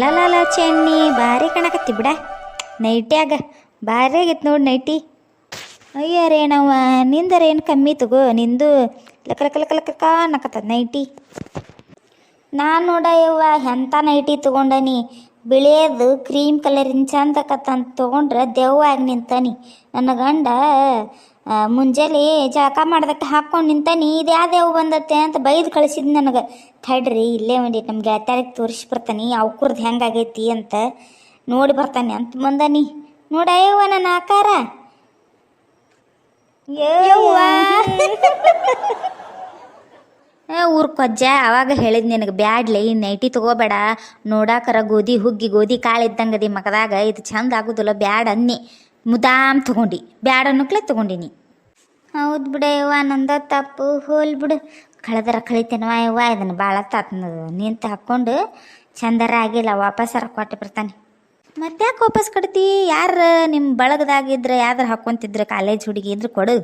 ಅಲ್ಲಲ್ಲ ಚೆನ್ನಿ ಭಾರಿ ಕಾಣಕತ್ತಿ ಬಿಡ ನೈಟ್ಯಾಗ ಭಾರಿ ಆಗೈತೆ ನೋಡಿ ನೈಟಿ. ಅಯ್ಯ ರೇಣವ್ವ ನಿಂದರ ಏನು ಕಮ್ಮಿ ತಗೋ, ನಿಂದು ಲಕ ಲಕ ಲಕ ಲಕ ಅನ್ನಕತ್ತದ ನೈಟಿ. ನಾನು ನೋಡಯ್ಯವ್ವ ಎಂಥ ನೈಟಿ ತೊಗೊಂಡನಿ, ಬಿಳಿಯದು ಕ್ರೀಮ್ ಕಲರಿನ ಚಂದಕತ್ತಂತ ತೊಗೊಂಡ್ರೆ ದೆವ್ವಾಗಿ ನಿಂತಾನಿ. ನನ್ನ ಗಂಡ ಮುಂಜಾನೆ ಜಳಕ ಮಾಡ್ದಕ್ಕೆ ಹಾಕ್ಕೊಂಡು ನಿಂತಾನಿ, ಇದು ಯಾವ ದೆವ್ವ ಬಂದತ್ತೆ ಅಂತ ಬೈದು ಕಳಿಸಿದ್ ನನಗೆ. ತಡ್ರಿ ಇಲ್ಲೇ ಒಂದಿಟ್ಟು ನಮ್ಮ ಗೆಳತ್ಯಾರಿಗೆ ತೋರಿಸಿ ಬರ್ತಾನೆ ಅವ್ಕುರ್ದು ಹೆಂಗಾಗೈತಿ ಅಂತ ನೋಡಿ ಬರ್ತಾನೆ ಅಂತ ಬಂದಾನಿ. ನೋಡಯ್ಯವ್ವ ನನ್ನ ಆಕಾರ. ಯವ್ವ ಊರ್ ಕೊಜ್ಜ ಅವಾಗ ಹೇಳಿದ್ ನಿನಗೆ ಬ್ಯಾಡ್ಲೆ ಈ ನೈಟಿ ತಗೋಬೇಡ, ನೋಡಾಕರ ಗೋಧಿ ಹುಗ್ಗಿ ಗೋಧಿ ಕಾಳು ಇದ್ದಂಗದಿ ಮಕದಾಗ, ಇದು ಚಂದ ಆಗೋದಿಲ್ಲ ಬ್ಯಾಡ ಅನ್ನಿ. ಮುದಾಮ್ ತೊಗೊಂಡು ಬ್ಯಾಡ ಅನ್ನಕ್ಲೆ ತೊಗೊಂಡಿನಿ. ಹೌದು ಬಿಡಯ್ಯವ್ವ ನಂದ ತಪ್ಪು, ಹೋಲ್ ಬಿಡು, ಕಳೆದರ ಕಳಿತೇನವ ಯವ್ವ. ಇದನ್ನು ಭಾಳ ತಾತ್ ನಿಂತು ಹಾಕ್ಕೊಂಡು ಚಂದರ ಆಗಿಲ್ಲ, ವಾಪಸ್ಸರ ಕೊಟ್ಟು ಬರ್ತಾನೆ. ಮತ್ತೆ ಯಾಕೆ ವಾಪಸ್ ಕಟ್ತಿ? ಯಾರು ನಿಮ್ಮ ಬಳಗದಾಗಿದ್ರೆ ಯಾವ್ದಾರು ಹಾಕ್ಕೊಂತಿದ್ರೆ ಕಾಲೇಜ್ ಹುಡುಗಿ ಇದ್ರೆ ಕೊಡು,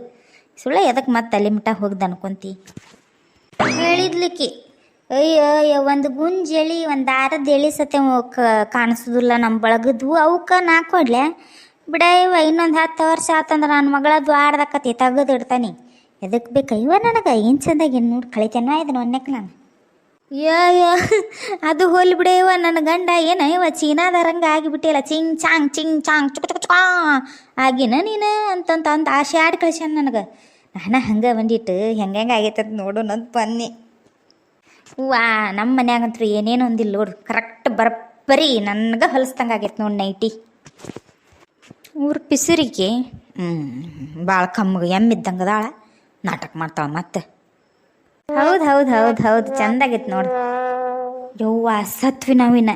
ಸುಳ್ಳ ಎದಕ್ಕೆ ಮತ್ತೆ ಅಲ್ಲಿ ಮಿಟ್ಟ ಹೋಗ್ದು ಅನ್ಕೊಂತಿ ಹೇಳಿದ್ಲಿಕ್ಕಿ. ಅಯ್ಯೋ ಒಂದು ಗುಂಜೆಳಿ ಒಂದು ದಾರದ ಎಳಿ ಸತೆ ಕಾಣಿಸೋದಿಲ್ಲ ನಮ್ಮ ಬಳಗದ್ವು, ಅವಕ್ಕೆ ನಾ ಕೊಡ್ಲೆ ಬಿಡಯ್ಯವ. ಇನ್ನೊಂದು 10 ವರ್ಷ ಆತಂದ್ರೆ ನನ್ನ ಮಗಳದ್ದು ಆಡ್ದಕ್ಕತಿ ತೆಗೆದು ಇಡ್ತಾನೆ. ಎದಕ್ಕೆ ಬೇಕಯ್ಯವ ನನಗೆ? ಏನು ಚಂದಾಗಿ ನೋಡಿ ಕಳಿತೇನೋ ಇದನ್ನು ಒನ್ನೆಕ್ ನಾನು. ಯೋ ಅದು ಹೋಲಿ ಬಿಡಯ್ಯವ. ನನ್ನ ಗಂಡ ಏನಯ್ಯವ ಚೀನಾದರಂಗೆ ಆಗಿಬಿಟ್ಟಿಲ್ಲ, ಚಿಂಗ್ ಚಾಂಗ್ ಚುಕ್ ಚುಕ್ ಚುಕಾ ಆಗಿನ ನೀನು ಅಂತಂತ ಅಂದು ಆಸೆ ಆಡಿ ಕಳ್ಸ್ಯಾನ ನನಗೆ. ನಾನು ಹಂಗೆ ಬಂದಿಟ್ಟು ಹೆಂಗೆ ಆಗೈತದ ನೋಡು ನಂದು ಬನ್ನಿ. ಹೂವಾ ನಮ್ಮ ಮನ್ಯಾಗಂತೂ ಏನೇನು ಒಂದಿಲ್ಲ ನೋಡು, ಕರೆಕ್ಟ್ ಬರಬ್ಬರಿ ನನಗೆ ಹೊಲಿಸ್ದಂಗೆ ಆಗೈತೆ ನೋಡಿ ನೈಟಿ. ಊರು ಪಿಸುರಿಗೆ ಭಾಳ ಕಮ್ಮಗೆ ಎಮ್ಮಿದ್ದಂಗೆ ಅದಾಳ, ನಾಟಕ ಮಾಡ್ತಾಳೆ ಮತ್ತೆ. ಹೌದು ಹೌದು ಹೌದು ಹೌದು ಚಂದಾಗೈತೆ ನೋಡು. ಯವ್ವ ಸತ್ವಿ ನಾವಿನ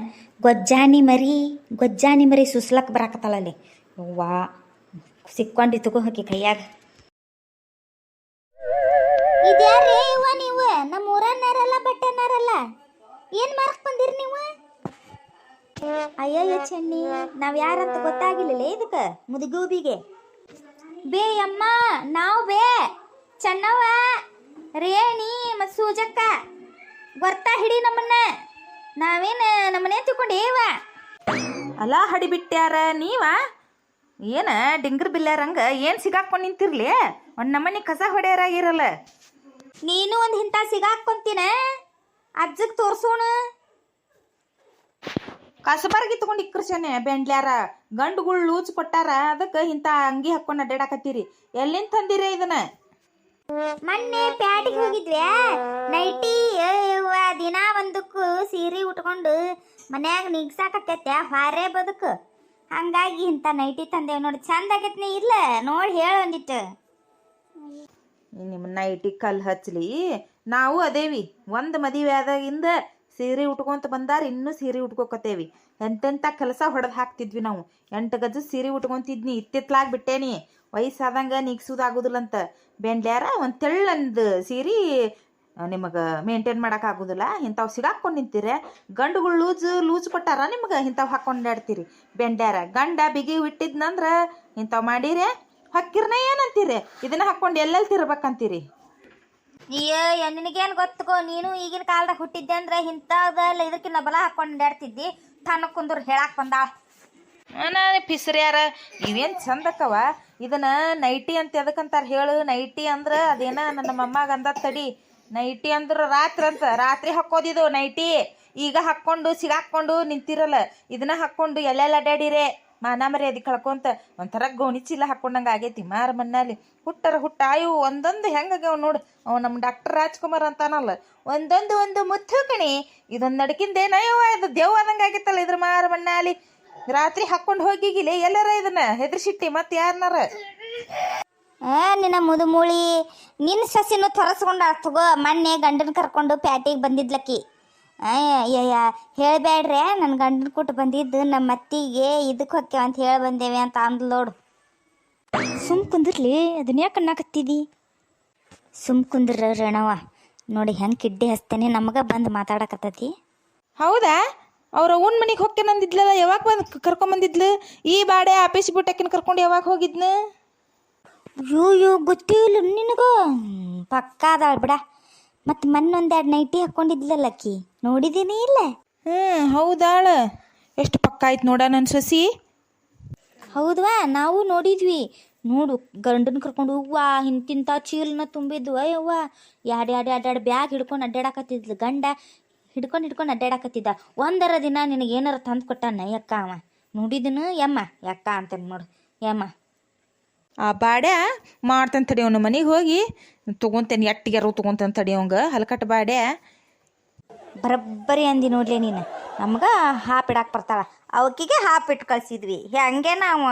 ಗೊಜ್ಜಾನಿ ಮರಿ ಸುಸ್ಲಕ್ಕೆ ಬರಾಕತ್ತಾಳಲ್ಲಿ. ಯವ್ವ ಸಿಕ್ಕೊಂಡಿ ತಗೋ ಹಾಕಿ ಕೈಯಾಗ. ಇದ್ಯಾರೇ ಇವ ನೀವು? ನಮ್ಮ ಊರನ್ನಾರಲ್ಲ ಬಟ್ಟೆನಾರಲ್ಲ, ಏನು ಮಾರಕ್ ಬಂದಿರಿ ನೀವು? ಅಯ್ಯಯ್ಯ ಚೆನ್ನಿ, ನಾವು ಯಾರಂತ ಗೊತ್ತಾಗಿಲ್ಲ ಇದಕ್ಕೆ ಮುದುಗೂಬಿಗೆ. ಬೇ ಅಮ್ಮ ನಾವು ಬೇ ಚೆನ್ನವ್ವ ರೇಣಿ ಮತ್ತು ಸೂಜಕ್ಕ ಗೊತ್ತಾ ಹಿಡಿ ನಮ್ಮನ್ನ, ನಾವೇನು ನಮ್ಮನೆ ತಿಳ್ಕೊಂಡೇವ. ಅಲ್ಲ ಹಡಿಬಿಟ್ಟ್ಯಾರ ನೀವ ಏನ ಡಿಂಗ್ರ ಬಿಲ್ಲಾರಂಗ ಏನು ಸಿಗಾಕೊಂಡು ನಿಂತಿರ್ಲಿ, ಒಂದು ನಮ್ಮನೆ ಕಸ ಹೊಡೆಯರಾಗಿರಲ್ಲ. ನೀನು ಒಂದು ಇಂಥ ಸಿಗಾಕೊಂತೀನ ಅಜ್ಜಗೆ ತೋರ್ಸೋಣ. ಕಸಬಾರ್ಗಿ ತಗೊಂಡು ಇಕ್ಕರ್ಸನೆ ಬೆಂಡ್ಲ್ಯಾರ ಗಂಡುಗಳು ಲೂಚ್ ಕೊಟ್ಟಾರ, ಅದಕ್ಕೆ ಇಂಥ ಅಂಗಿ ಹಾಕೊಂಡು ಅಡ್ಡಾಡಕತ್ತೀರಿ. ಎಲ್ಲಿಂದ ತಂದಿರ ಇದನ್ನ? ಮೊನ್ನೆ ಪ್ಯಾಟಿಗೆ ಹೋಗಿದ್ವಿ, ನೈಟಿ ದಿನ ಒಂದಕ್ಕೂ ಸೀರೆ ಉಟ್ಕೊಂಡು ಮನ್ಯಾಗ ನಿಗ್ಸಾಕತ್ತೈತೆ ಹಾರೇ ಬದುಕು, ಹಂಗಾಗಿ ಇಂಥ ನೈಟಿ ತಂದೇವ್ ನೋಡಿ. ಚಂದ ಆಗೈತಿ ಇಲ್ಲ ನೋಡಿ ಹೇಳು ಒಂದಿಟ್ಟು. ನಿಮ್ಮ ನೈಟಿ ಕಲ್ಲು ಹಚ್ಚಲಿ, ನಾವು ಅದೇವಿ ಒಂದು ಮದುವೆ ಆದಾಗಿಂದ ಸೀರೆ ಉಟ್ಕೊಂತ ಬಂದಾರ, ಇನ್ನೂ ಸೀರೆ ಉಟ್ಕೋಕತ್ತೇವಿ. ಎಂತೆಂಥ ಕೆಲಸ ಹೊಡೆದು ಹಾಕ್ತಿದ್ವಿ ನಾವು. 8 ಗಜ ಸೀರೆ ಉಟ್ಕೊತಿದ್ನಿ, ಇತ್ತಿತ್ಲಾಗಿ ಬಿಟ್ಟೇನಿ. ವಯಸ್ಸಾದಂಗೆ ನಿಗ್ಸೋದಾಗೋದಿಲ್ಲಂತ ಬೆಂಡ್ಲ್ಯಾರ ಒಂದು ತೆಳ್ಳಂದು ಸೀರೆ ನಿಮಗೆ ಮೇಂಟೈನ್ ಮಾಡೋಕ್ಕಾಗೋದಿಲ್ಲ. ಇಂಥವು ಸಿಗಾಕೊಂಡು ನಿಂತೀರ. ಗಂಡುಗಳು ಲೂಜ್ ಕೊಟ್ಟಾರ ನಿಮ್ಗೆ, ಇಂಥವು ಹಾಕ್ಕೊಂಡು ಆಡ್ತೀರಿ. ಬೆಂಡ್ಯಾರ ಗಂಡ ಬಿಗಿ ಬಿಟ್ಟಿದ್ನಂದ್ರೆ ಇಂಥವು ಮಾಡೀರಿ ಹಕ್ಕಿರ್ನ ಏನಂತೀರಿ? ಇದನ್ನ ಹಾಕ್ಕೊಂಡು ಎಲ್ಲೆಲ್ಲಿ ತಿರ್ಬೇಕಂತೀರಿ? ಅಯ್ಯೋ ನಿನಗೇನು ಗೊತ್ತಗೋ, ನೀನು ಈಗಿನ ಕಾಲದಾಗ ಹುಟ್ಟಿದ್ದೆ ಅಂದ್ರೆ ಇಂಥದ್ದೆಲ್ಲ ಇದಕ್ಕಿನ್ನ ಬಲ ಹಾಕ್ಕೊಂಡು ಆಡ್ತಿದ್ದಿ. ತನ್ನ ಕುಂದ್ರು ಹೇಳಕ್ಕೆ ಬಂದಾಳ. ನಾನು ಪಿಸ್ರ್ಯಾರ ಇವೇನು ಚಂದಕ್ಕವ. ಇದನ್ನ ನೈಟಿ ಅಂತ ಎದಕ್ಕಂತಾರೆ ಹೇಳು? ನೈಟಿ ಅಂದ್ರೆ ಅದೇನ ನನ್ನ ಮಮ್ಮಾಗ ಅಂದ ತಡಿ, ನೈಟಿ ಅಂದ್ರೆ ರಾತ್ರಿ ಅಂತ, ರಾತ್ರಿ ಹಾಕೋದಿದು ನೈಟಿ. ಈಗ ಹಾಕ್ಕೊಂಡು ಸಿಗಾಕೊಂಡು ನಿಂತಿರಲ್ಲ, ಇದನ್ನ ಹಾಕ್ಕೊಂಡು ಎಲ್ಲೆಲ್ಲ ಅಡ್ಡಾಡಿರೆ ಮಾನ ಮರ್ಯಾದೆ ಕಳ್ಕೊಂತ ಒಂಥರ ಗೋಣಿ ಚೀಲ ಹಾಕ್ಕೊಂಡಂಗೆ ಆಗೈತಿ. ಮಾರ ಮಣ್ಣಲ್ಲಿ ಹುಟ್ಟ ಇವು ಒಂದೊಂದು ಹೆಂಗಾಗ್ಯಾವ ನೋಡು. ಅವ ನಮ್ಮ ಡಾಕ್ಟರ್ ರಾಜ್ಕುಮಾರ್ ಅಂತಾನಲ್ಲ, ಒಂದೊಂದು ಮುತ್ತು ಕಣಿ, ಇದೊಂದು ನಡ್ಕಿಂದೇನಯ್ಯವ ಇದು ದೇವ್ ಆದಂಗೆ ಆಗೈತಲ್ಲ ಇದ್ರ ಮಾರ ಮಣ್ಣಾಲಿ. ರಾತ್ರಿ ಹಾಕ್ಕೊಂಡು ಹೋಗಿಗಿಲಿ ಎಲ್ಲಾರ ಇದನ್ನ ಹೆದರ್ಸಿಟ್ಟಿ ಮತ್ತೆ ಯಾರನಾರ? ನಿನ್ನ ಮುದುಮೂಳಿ ನಿನ್ನ ಸಸಿನೂ ತೊರಸ್ಕೊಂಡು ತಗೋ. ಮೊನ್ನೆ ಗಂಡನ ಕರ್ಕೊಂಡು ಪ್ಯಾಟಿಗೆ ಬಂದಿದ್ಲಕ್ಕಿ. ಅಯ್ಯ ಹೇಳಬೇಡ್ರೆ ನನ್ನ ಗಂಡನ ಕೊಟ್ಟು ಬಂದಿದ್ದು ನಮ್ಮ ಅತ್ತಿಗೆ ಇದಕ್ಕೆ ಹೊಕ್ಕೇವ ಅಂತ ಹೇಳಿ ಬಂದೇವೆ ಅಂತ ಅಂದ್ಲು ನೋಡು. ಸುಮ್ ಕುಂದ್ರಲಿ, ಅದನ್ನ ಯಾಕೆ ಅನ್ನಕತ್ತಿದಿ? ಸುಮ್ ಕುಂದ್ರ ರೇಣವ್ವ, ನೋಡಿ ಹೆಂಗೆ ಕಿಡ್ಡಿ ಹಚ್ತೇನೆ ನಮಗೆ ಬಂದು ಮಾತಾಡಕತ್ತತಿ. ಹೌದಾ? ಅವ್ರ ಅವ್ನ ಮನೆಗೆ ಹೊಕ್ಕೇನಂದಿದ್ಲಲ್ಲ, ಯಾವಾಗ ಬಂದು ಕರ್ಕೊಂಬಂದಿದ್ಲು? ಈ ಬಾಡೆ ಆಫೀಸ್ ಬಿಟ್ಟಕ್ಕಿನ ಕರ್ಕೊಂಡು ಯಾವಾಗ ಹೋಗಿದ್ನ? ಯೋ ಗೊತ್ತಿಲ್ಲ ನಿನಗೂ? ಪಕ್ಕ ಅದಾಳ ಬಿಡ. ಮತ್ತು ಮೊನ್ನೊಂದೆರಡು ನೈಟಿ ಹಾಕ್ಕೊಂಡಿದ್ಲಲ್ಲಕ್ಕಿ, ನೋಡಿದ್ದೀನಿ ಇಲ್ಲ? ಹೌದಾಳ. ಎಷ್ಟು ಪಕ್ಕ ಆಯ್ತು ನೋಡ ನನ್ನ ಸೊಸಿ. ಹೌದ್ವಾ ನಾವು ನೋಡಿದ್ವಿ. ನೋಡು ಗಂಡನ ಕರ್ಕೊಂಡು ಹೂವ ಇಂತಿಂಥ ಚೀಲನ ತುಂಬಿದ್ವು. ಅಯ್ಯವ್ವ ಎರಡು ಬ್ಯಾಗ್ ಹಿಡ್ಕೊಂಡು ಅಡ್ಡಾಡಕತ್ತಿದ್ಲು. ಗಂಡ ಹಿಡ್ಕೊಂಡು ಅಡ್ಡಾಡಕತ್ತಿದ್ದ. ಒಂದರ ದಿನ ನಿನಗೆ ಏನಾರ ತಂದು ಕೊಟ್ಟಾನ ಯಕ್ಕ ಅವ. ನೋಡಿದನು ಯಮ್ಮ ಯಕ್ಕ ಅಂತೇನೆ ನೋಡು ಯಮ್ಮ. ಆ ಬಾಡ್ಯ ಮಾಡ್ತಾನೆ ತಡಿ, ಅವನ ಮನೆಗೆ ಹೋಗಿ ತೊಗೊತೇನೆ, ಎಟ್ಟಿಗೆರು ತೊಗೊತಾನೆ ತಡಿ ಅವಂಗ ಹಲ್ಕಟ್ಟು ಬಾಡ್ಯ. ಬರಬ್ಬರಿ ಅಂದಿ ನೋಡ್ಲಿ ನೀನು. ನಮ್ಗೆ ಹಾಪ್ ಇಡಾಕ್ ಬರ್ತಾಳ, ಅವಕಿಗೆ ಹಾಪ್ ಇಟ್ಟು ಕಳ್ಸಿದ್ವಿ. ಹಂಗೆ ನಾವು